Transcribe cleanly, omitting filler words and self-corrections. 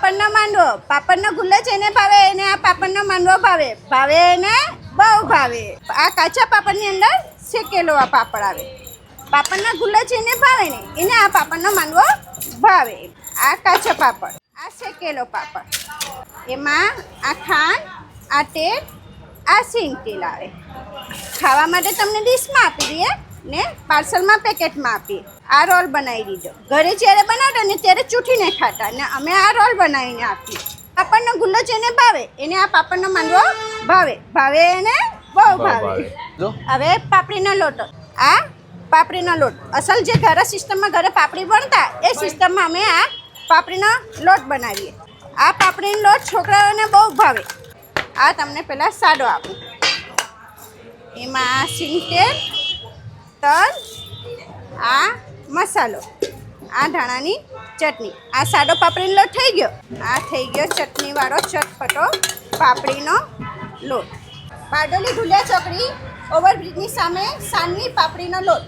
પાપડનો માંડવો, પાપડનો ગુલ્લો જેને ભાવે એને આ પાપડનો માંડવો ભાવે, ભાવે એને બહુ ભાવે. આ કાચા પાપડની અંદર શેકેલો આ પાપડ આવે. પાપડનો ગુલ્લો જેને ભાવે ને એને આ પાપડનો માંડવો ભાવે. આ કાચા પાપડ, આ શેકેલો પાપડ, એમાં આ ખાંડ, આ તેલ, આ સિંગ તેલ આવે. ખાવા માટે તમને ડીશમાં આપી દઈએ ને પાર્સલમાં પેકેટમાં આપીએ. આ રોલ બનાવી દીધો. ઘરે જ્યારે બનાવતા ને ત્યારે ચૂંટીને ખાતા ને અમે આ રોલ બનાવીને આપીએ. પાપડનો ગુલ્લો જેને ભાવે એને આ પાપડનો માંડવો ભાવે, ભાવે એને બહુ ભાવે. હવે પાપડીનો લોટ, આ પાપડીનો લોટ અસલ જે ઘરે સિસ્ટમમાં ઘરે પાપડી બનતા એ સિસ્ટમમાં અમે આ પાપડીનો લોટ બનાવીએ. આ પાપડીનો લોટ છોકરાઓને બહુ ભાવે. આ તમને પહેલાં સાડો આપું, એમાં સિંગ તેલ, તલ, આ મસાલો, આ ધાણાની ચટણી. આ સાદો પાપડીનો લોટ થઈ ગયો. આ થઈ ગયો ચટણીવાળો ચટપટો પાપડીનો લોટ. બારડોલી ઢુલિયા ચોકડી ઓવરબ્રિજની સામે સાનવી પાપડીનો લોટ.